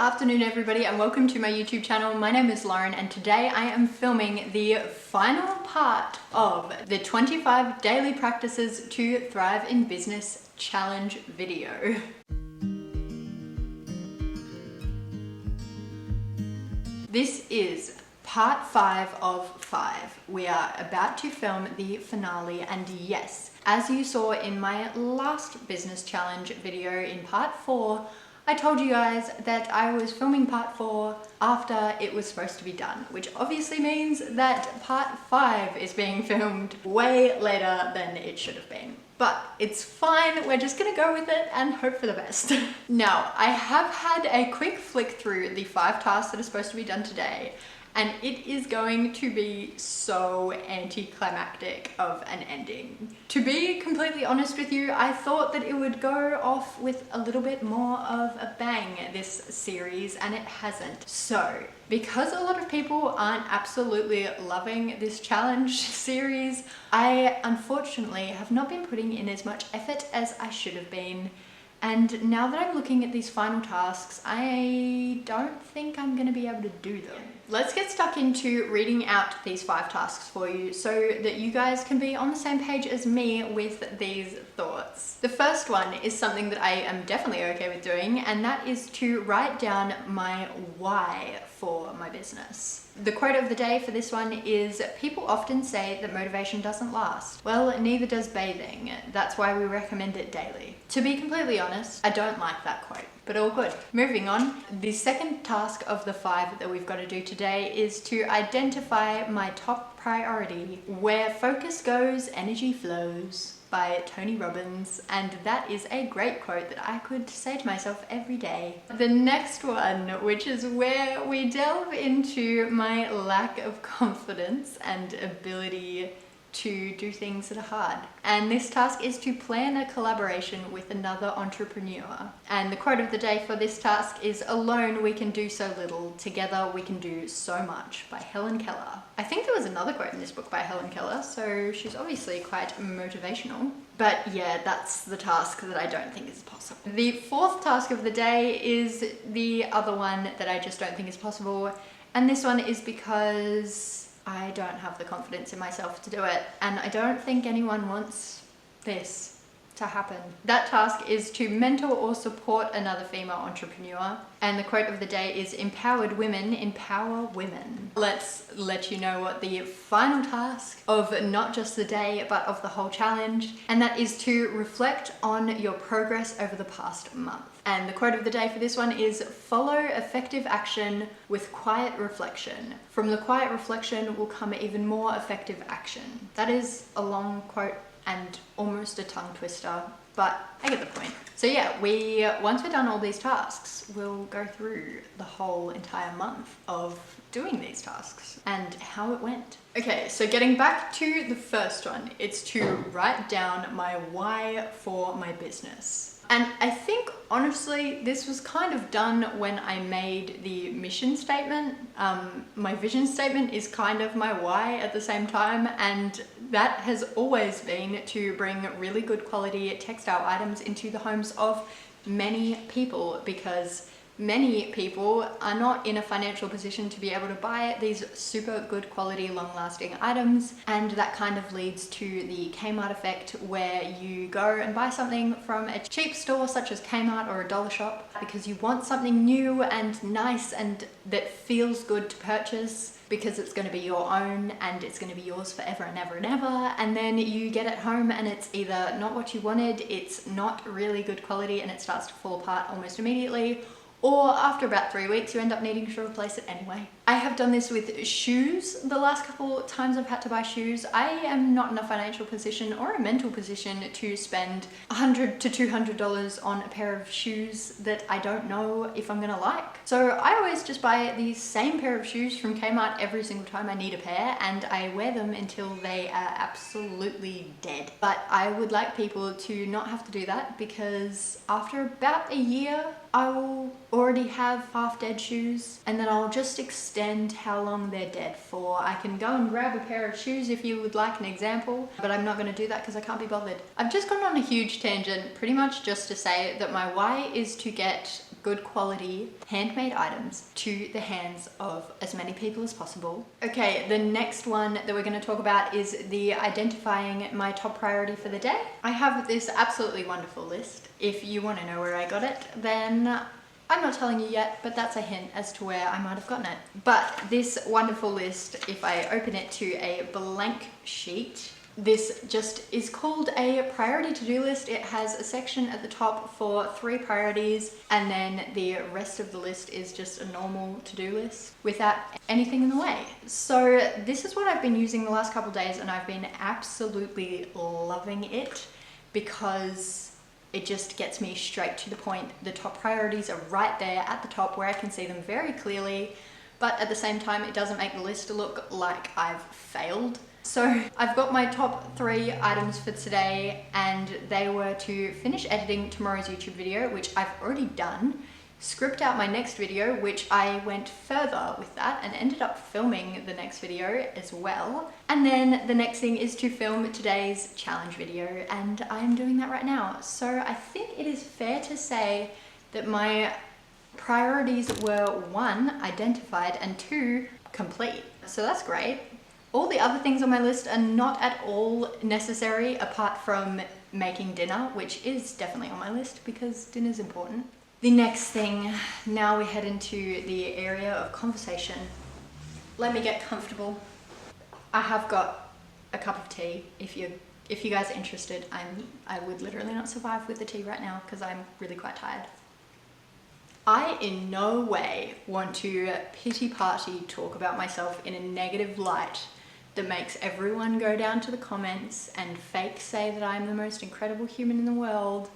afternoon everybody and welcome to my YouTube channel. My name is Lauren and today I am filming the final part of the 25 daily practices to thrive in business challenge video. This is part 5 of 5. We are about to film the finale, and yes, as you saw in my last business challenge video in part 4, I told you guys that I was filming part 4 after it was supposed to be done, which obviously means that part 5 is being filmed way later than it should have been. But it's fine, we're just gonna go with it and hope for the best. Now, I have had a quick flick through the 5 tasks that are supposed to be done today, and it is going to be so anticlimactic of an ending. To be completely honest with you, I thought that it would go off with a little bit more of a bang this series, and it hasn't. So, because a lot of people aren't absolutely loving this challenge series, I unfortunately have not been putting in as much effort as I should have been. And now that I'm looking at these final tasks, I don't think I'm gonna be able to do them. Let's get stuck into reading out these 5 tasks for you so that you guys can be on the same page as me with these thoughts. The first one is something that I am definitely okay with doing, and that is to write down my why for my business. The quote of the day for this one is, "People often say that motivation doesn't last. Well, neither does bathing. That's why we recommend it daily." To be completely honest, I don't like that quote, but all good. Moving on, the second task of the 5 that we've got to do today is to identify my top priority. "Where focus goes, energy flows," by Tony Robbins, and that is a great quote that I could say to myself every day. The next one, which is where we delve into my lack of confidence and ability to do things that are hard. And this task is to plan a collaboration with another entrepreneur. And the quote of the day for this task is, "Alone we can do so little, together we can do so much," by Helen Keller. I think there was another quote in this book by Helen Keller, so she's obviously quite motivational. But yeah, that's the task that I don't think is possible. The 4th task of the day is the other one that I just don't think is possible. And this one is because I don't have the confidence in myself to do it, and I don't think anyone wants this to happen. That task is to mentor or support another female entrepreneur, and the quote of the day is, "Empowered women empower women." Let's let you know what the final task of not just the day but of the whole challenge, and that is to reflect on your progress over the past month. And the quote of the day for this one is, "Follow effective action with quiet reflection. From the quiet reflection will come even more effective action." That is a long quote and almost a tongue twister, but I get the point. So yeah, once we're done all these tasks, we'll go through the whole entire month of doing these tasks and how it went. Okay, so getting back to the first one, it's to write down my why for my business. And I think, honestly, this was kind of done when I made the mission statement. My vision statement is kind of my why at the same time, and that has always been to bring really good quality textile items into the homes of many people, because many people are not in a financial position to be able to buy these super good quality, long-lasting items, and that kind of leads to the Kmart effect, where you go and buy something from a cheap store such as Kmart or a dollar shop because you want something new and nice and that feels good to purchase, because it's going to be your own and it's going to be yours forever and ever and ever, and then you get it home and it's either not what you wanted, it's not really good quality, and it starts to fall apart almost immediately, or after about 3 weeks you end up needing to replace it anyway. I have done this with shoes. The last couple times I've had to buy shoes, I am not in a financial position or a mental position to spend $100 to $200 on a pair of shoes that I don't know if I'm gonna like. So I always just buy the same pair of shoes from Kmart every single time I need a pair, and I wear them until they are absolutely dead. But I would like people to not have to do that, because after about a year, I will already have half-dead shoes, and then I'll just extend how long they're dead for. I can go and grab a pair of shoes if you would like an example, but I'm not going to do that because I can't be bothered. I've just gone on a huge tangent, pretty much just to say that my why is to get good quality handmade items to the hands of as many people as possible. Okay, the next one that we're going to talk about is the identifying my top priority for the day. I have this absolutely wonderful list. If you want to know where I got it, then I'm not telling you yet, but that's a hint as to where I might have gotten it. But this wonderful list, if I open it to a blank sheet, this just is called a priority to-do list. It has a section at the top for 3 priorities, and then the rest of the list is just a normal to-do list without anything in the way. So this is what I've been using the last couple days, and I've been absolutely loving it because it just gets me straight to the point. The top priorities are right there at the top where I can see them very clearly, but at the same time, it doesn't make the list look like I've failed. So I've got my top 3 items for today, and they were to finish editing tomorrow's YouTube video, which I've already done, script out my next video, which I went further with that and ended up filming the next video as well. And then the next thing is to film today's challenge video, and I'm doing that right now. So I think it is fair to say that my priorities were 1, identified, and 2, complete. So that's great. All the other things on my list are not at all necessary apart from making dinner, which is definitely on my list because dinner's important. The next thing, now we head into the area of conversation. Let me get comfortable. I have got a cup of tea. If you guys are interested, I would literally not survive with the tea right now because I'm really quite tired. I in no way want to pity party talk about myself in a negative light that makes everyone go down to the comments and fake say that I'm the most incredible human in the world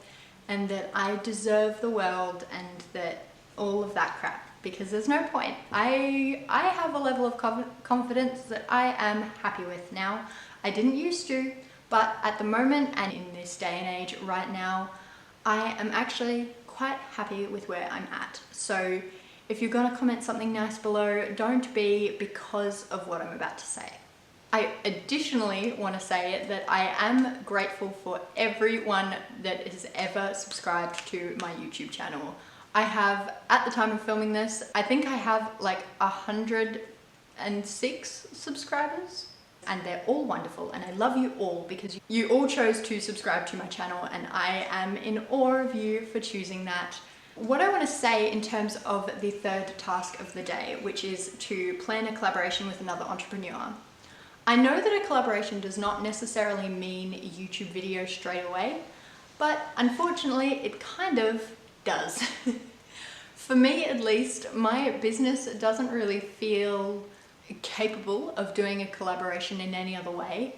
and that I deserve the world and that all of that crap, because there's no point. I have a level of confidence that I am happy with now. I didn't used to, but at the moment and in this day and age right now, I am actually quite happy with where I'm at. So if you're gonna comment something nice below, don't be because of what I'm about to say. I additionally want to say that I am grateful for everyone that has ever subscribed to my YouTube channel. I have, at the time of filming this, I think I have like 106 subscribers, and they're all wonderful, and I love you all because you all chose to subscribe to my channel, and I am in awe of you for choosing that. What I want to say in terms of the 3rd task of the day, which is to plan a collaboration with another entrepreneur. I know that a collaboration does not necessarily mean a YouTube video straight away, but unfortunately it kind of does. For me at least, my business doesn't really feel capable of doing a collaboration in any other way,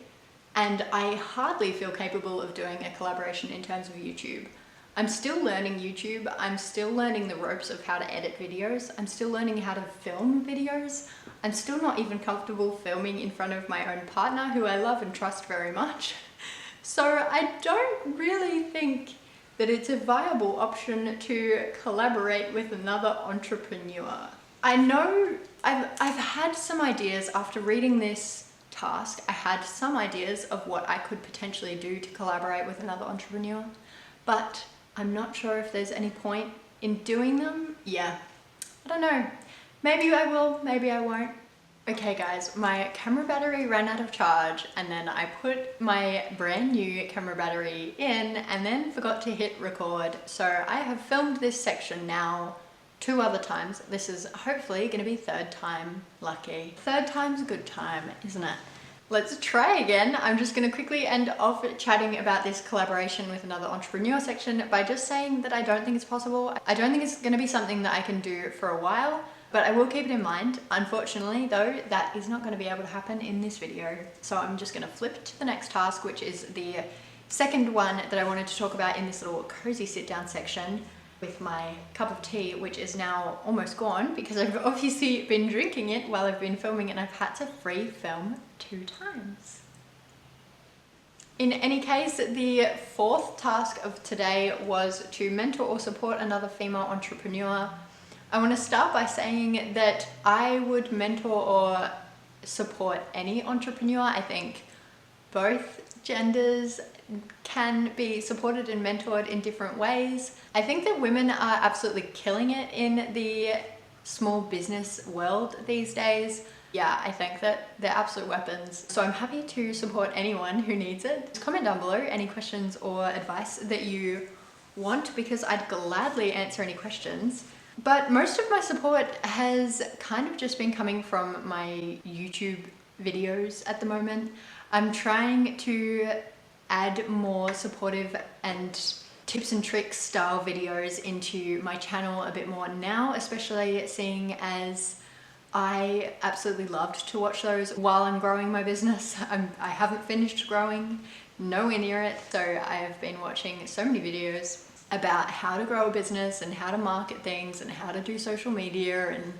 and I hardly feel capable of doing a collaboration in terms of YouTube. I'm still learning YouTube, I'm still learning the ropes of how to edit videos, I'm still learning how to film videos, I'm still not even comfortable filming in front of my own partner, who I love and trust very much. So I don't really think that it's a viable option to collaborate with another entrepreneur. I know I've had some ideas after reading this task. I had some ideas of what I could potentially do to collaborate with another entrepreneur, but I'm not sure if there's any point in doing them. Yeah, I don't know. Maybe I will, maybe I won't. Okay guys, my camera battery ran out of charge, and then I put my brand new camera battery in and then forgot to hit record. So I have filmed this section now 2 other times. This is hopefully gonna be 3rd time lucky. 3rd time's a good time, isn't it? Let's try again. I'm just gonna quickly end off chatting about this collaboration with another entrepreneur section by just saying that I don't think it's possible. I don't think it's gonna be something that I can do for a while, but I will keep it in mind. Unfortunately though, that is not gonna be able to happen in this video. So I'm just gonna flip to the next task, which is the 2nd one that I wanted to talk about in this little cozy sit down section with my cup of tea, which is now almost gone because I've obviously been drinking it while I've been filming, and I've had to free film 2 times. In any case, the 4th task of today was to mentor or support another female entrepreneur. I want to start by saying that I would mentor or support any entrepreneur. I think both genders can be supported and mentored in different ways. I think that women are absolutely killing it in the small business world these days. Yeah, I think that they're absolute weapons. So I'm happy to support anyone who needs it. Comment down below any questions or advice that you want, because I'd gladly answer any questions. But most of my support has kind of just been coming from my YouTube videos at the moment. I'm trying to add more supportive and tips and tricks style videos into my channel a bit more now, especially seeing as I absolutely loved to watch those while I'm growing my business. I haven't finished growing, nowhere near it. So I have been watching so many videos about how to grow a business and how to market things and how to do social media and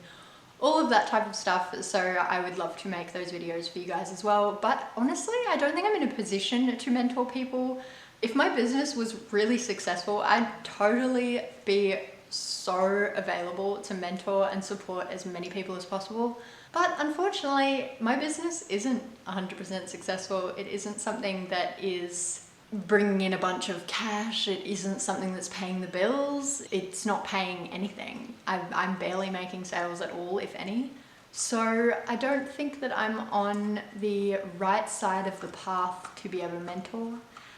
all of that type of stuff. So I would love to make those videos for you guys as well. But honestly, I don't think I'm in a position to mentor people. If my business was really successful, I'd totally be so available to mentor and support as many people as possible. But unfortunately, my business isn't 100% successful. It isn't something that is bringing in a bunch of cash. It isn't something that's paying the bills. It's not paying anything. I'm barely making sales at all, if any. So I don't think that I'm on the right side of the path to be able to mentor.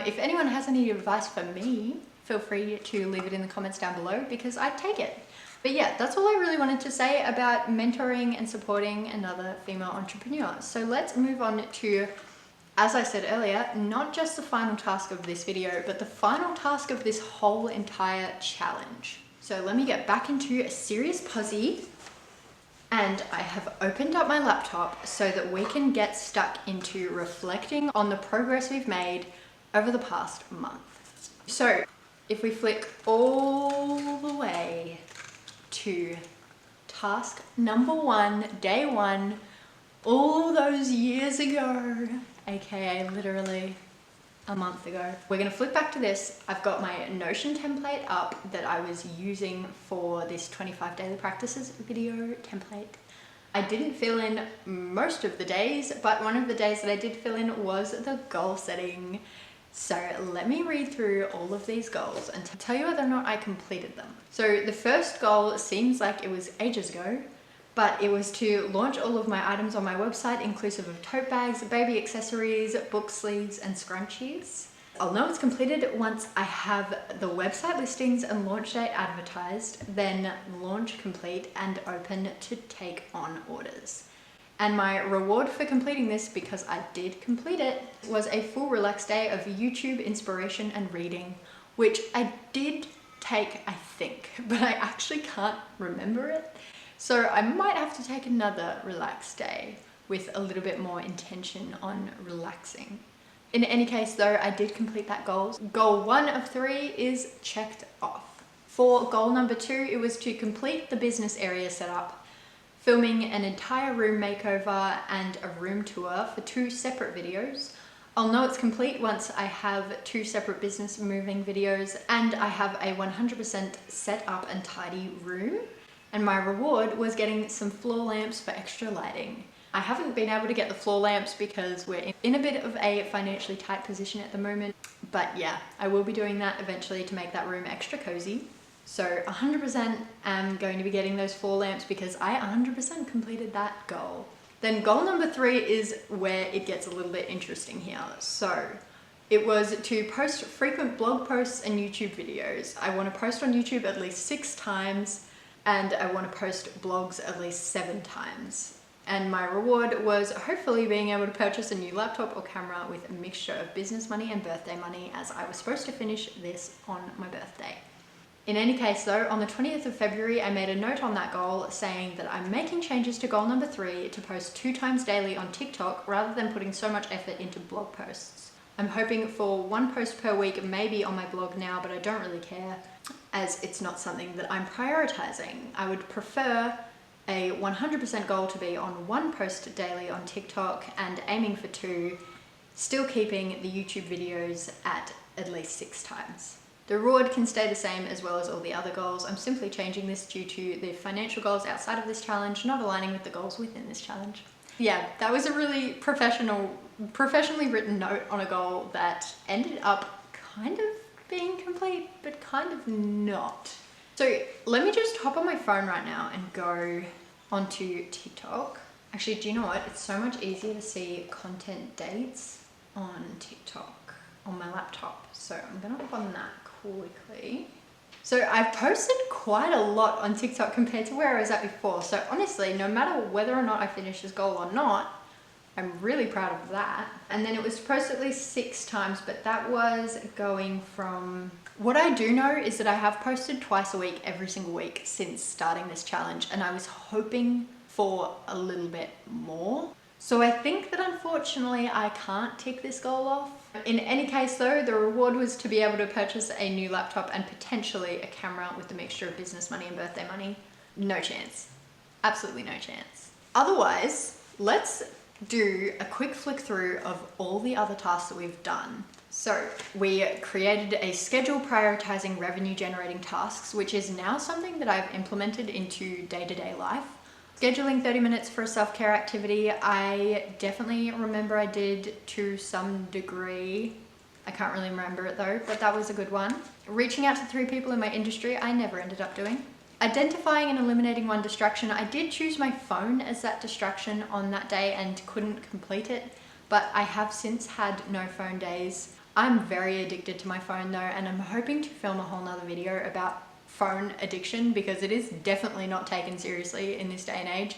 If anyone has any advice for me, feel free to leave it in the comments down below, because I'd take it. But yeah, that's all I really wanted to say about mentoring and supporting another female entrepreneur. So let's move on to, as I said earlier, not just the final task of this video, but the final task of this whole entire challenge. So let me get back into a serious posse, and I have opened up my laptop so that we can get stuck into reflecting on the progress we've made over the past month. So if we flick all the way to task number 1, day 1, all those years ago, aka literally a month ago. We're gonna flip back to this. I've got my Notion template up that I was using for this 25 daily practices video template. I didn't fill in most of the days, but one of the days that I did fill in was the goal setting. So let me read through all of these goals and tell you whether or not I completed them. So the first goal seems like it was ages ago, but it was to launch all of my items on my website, inclusive of tote bags, baby accessories, book sleeves, and scrunchies. I'll know it's completed once I have the website listings and launch date advertised, then launch complete and open to take on orders. And my reward for completing this, because I did complete it, was a full relaxed day of YouTube inspiration and reading, which I did take, I think, but I actually can't remember it. So I might have to take another relaxed day with a little bit more intention on relaxing. In any case though, I did complete that goal. Goal 1 of 3 is checked off. For goal number 2, it was to complete the business area setup, filming an entire room makeover and a room tour for 2 separate videos. I'll know it's complete once I have 2 separate business moving videos and I have a 100% set up and tidy room. And my reward was getting some floor lamps for extra lighting. I haven't been able to get the floor lamps because we're in a bit of a financially tight position at the moment. But yeah, I will be doing that eventually to make that room extra cozy. So 100% am going to be getting those floor lamps because I 100% completed that goal. Then goal number 3 is where it gets a little bit interesting here. So it was to post frequent blog posts and YouTube videos. I want to post on YouTube at least 6 times and I want to post blogs at least 7 times. And my reward was hopefully being able to purchase a new laptop or camera with a mixture of business money and birthday money, as I was supposed to finish this on my birthday. In any case though, on the 20th of February, I made a note on that goal saying that I'm making changes to goal number 3 to post 2 times daily on TikTok rather than putting so much effort into blog posts. I'm hoping for 1 post per week, maybe on my blog now, but I don't really care as it's not something that I'm prioritizing. I would prefer a 100% goal to be on 1 post daily on TikTok and aiming for 2, still keeping the YouTube videos at least 6 times. The reward can stay the same as well as all the other goals. I'm simply changing this due to the financial goals outside of this challenge not aligning with the goals within this challenge. Yeah, that was a really professionally written note on a goal that ended up kind of being complete, but kind of not. So let me just hop on my phone right now and go onto TikTok. Actually, do you know what? It's so much easier to see content dates on TikTok on my laptop. So I'm gonna hop on that quickly. So I've posted quite a lot on TikTok compared to where I was at before. So honestly, no matter whether or not I finish this goal or not, I'm really proud of that. And then it was posted at least 6 times, but that was going from... What I do know is that I have posted twice a week, every single week since starting this challenge. And I was hoping for a little bit more. So I think that unfortunately I can't tick this goal off. In any case though, the reward was to be able to purchase a new laptop and potentially a camera with the mixture of business money and birthday money. No chance. Absolutely no chance. Otherwise, let's do a quick flick through of all the other tasks that we've done. So we created a schedule prioritizing revenue generating tasks, which is now something that I've implemented into day-to-day life. Scheduling 30 minutes for a self-care activity, I definitely remember I did to some degree. I can't really remember it though, but that was a good one. Reaching out to 3 people in my industry, I never ended up doing. Identifying and eliminating one distraction, I did choose my phone as that distraction on that day and couldn't complete it, but I have since had no phone days. I'm very addicted to my phone though, and I'm hoping to film a whole nother video about phone addiction because it is definitely not taken seriously in this day and age,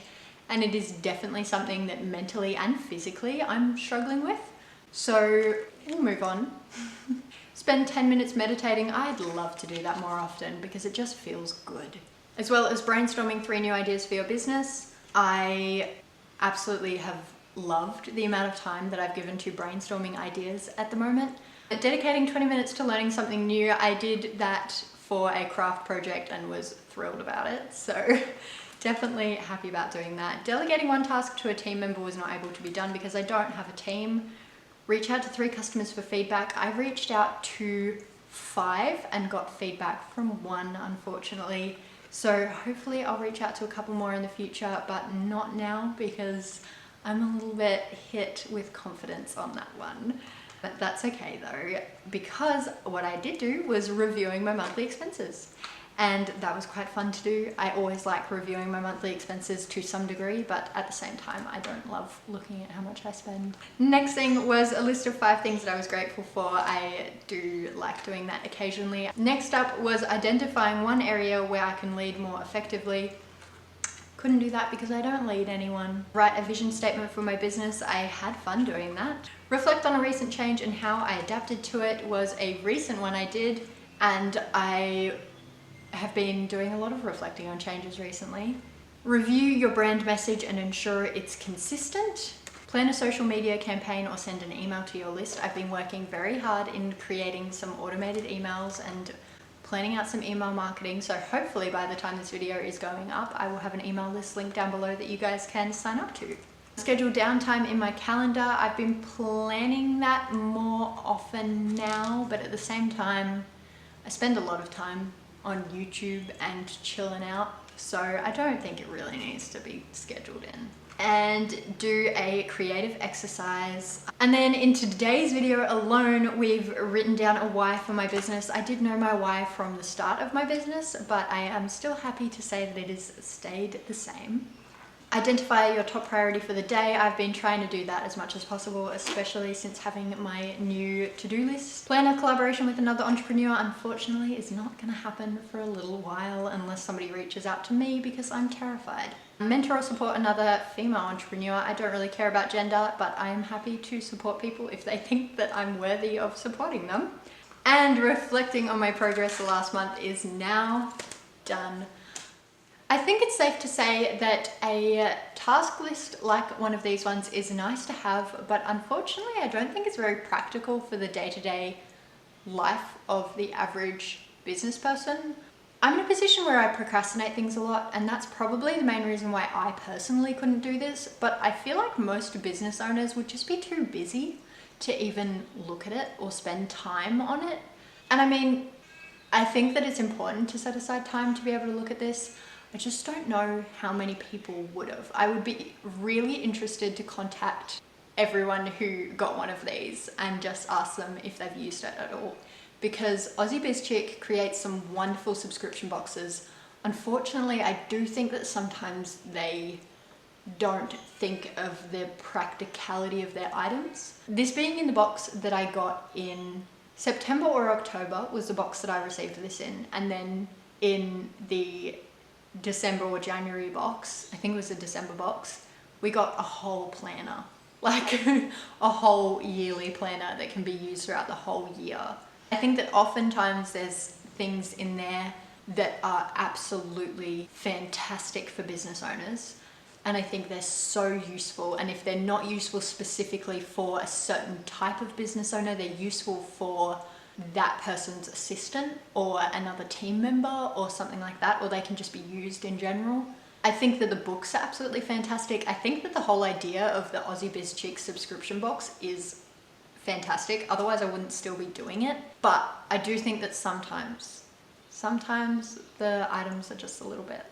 and it is definitely something that mentally and physically I'm struggling with. So we'll move on. Spend 10 minutes meditating. I'd love to do that more often because it just feels good. As well as brainstorming 3 new ideas for your business. I absolutely have loved the amount of time that I've given to brainstorming ideas at the moment. Dedicating 20 minutes to learning something new. I did that for a craft project and was thrilled about it. So definitely happy about doing that. Delegating one task to a team member was not able to be done because I don't have a team. Reach out to 3 customers for feedback. I reached out to 5 and got feedback from 1, unfortunately. So hopefully I'll reach out to a couple more in the future, but not now because I'm a little bit hit with confidence on that one. But that's okay though, because what I did do was reviewing my monthly expenses. And that was quite fun to do. I always like reviewing my monthly expenses to some degree, but at the same time, I don't love looking at how much I spend. Next thing was a list of 5 things that I was grateful for. I do like doing that occasionally. Next up was identifying one area where I can lead more effectively. Couldn't do that because I don't lead anyone. Write a vision statement for my business. I had fun doing that. Reflect on a recent change and how I adapted to it was a recent one I did, and I have been doing a lot of reflecting on changes recently. Review your brand message and ensure it's consistent. Plan a social media campaign or send an email to your list. I've been working very hard in creating some automated emails and planning out some email marketing. So hopefully by the time this video is going up, I will have an email list link down below that you guys can sign up to. Schedule downtime in my calendar. I've been planning that more often now, but at the same time, I spend a lot of time on YouTube and chilling out, so I don't think it really needs to be scheduled in. And do a creative exercise. And then in today's video alone, we've written down a why for my business. I did know my why from the start of my business, but I am still happy to say that it has stayed the same. Identify your top priority for the day. I've been trying to do that as much as possible, especially since having my new to-do list. Plan a collaboration with another entrepreneur. Unfortunately, is not going to happen for a little while unless somebody reaches out to me because I'm terrified. Mentor or support another female entrepreneur. I don't really care about gender, but I am happy to support people if they think that I'm worthy of supporting them. And reflecting on my progress the last month is now done. I think it's safe to say that a task list like one of these ones is nice to have, but unfortunately I don't think it's very practical for the day-to-day life of the average business person. I'm in a position where I procrastinate things a lot, and that's probably the main reason why I personally couldn't do this, but I feel like most business owners would just be too busy to even look at it or spend time on it. And I mean, I think that it's important to set aside time to be able to look at this, I just don't know how many people would have. I would be really interested to contact everyone who got one of these and just ask them if they've used it at all. Because Aussie Biz Chic creates some wonderful subscription boxes. Unfortunately, I do think that sometimes they don't think of the practicality of their items. This being in the box that I got in September or October was the box that I received this in, and then in the December or January box, I think it was the December box, we got a whole planner, like a whole yearly planner that can be used throughout the whole year. I think that oftentimes there's things in there that are absolutely fantastic for business owners, and I think they're so useful, and if they're not useful specifically for a certain type of business owner, they're useful for that person's assistant or another team member or something like that, or they can just be used in general. I think that the books are absolutely fantastic. I think that the whole idea of the Aussie Biz Chic subscription box is fantastic, otherwise I wouldn't still be doing it. But I do think that sometimes the items are just a little bit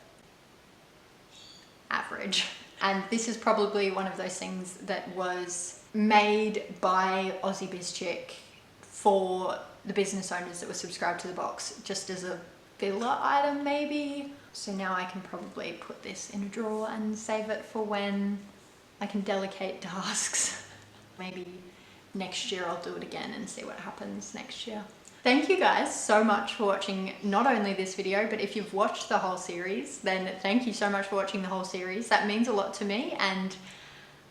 average. And this is probably one of those things that was made by Aussie Biz Chic for the business owners that were subscribed to the box, just as a filler item maybe. So now I can probably put this in a drawer and save it for when I can delegate tasks. Maybe next year I'll do it again and see what happens next year. Thank you guys so much for watching not only this video, but if you've watched the whole series, then thank you so much for watching the whole series. That means a lot to me, and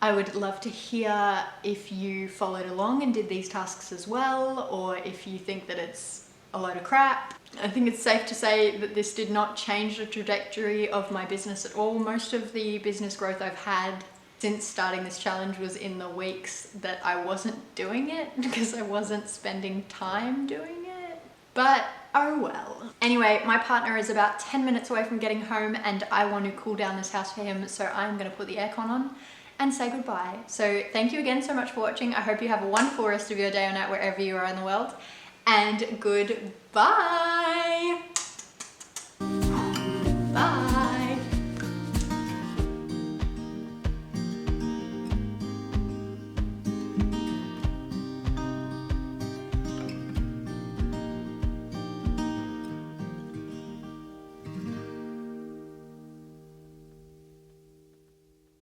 I would love to hear if you followed along and did these tasks as well, or if you think that it's a load of crap. I think it's safe to say that this did not change the trajectory of my business at all. Most of the business growth I've had since starting this challenge was in the weeks that I wasn't doing it because I wasn't spending time doing it. But oh well. Anyway, my partner is about 10 minutes away from getting home and I want to cool down this house for him, so I'm going to put the aircon on and say goodbye. So thank you again so much for watching. I hope you have a wonderful rest of your day or night wherever you are in the world, and goodbye.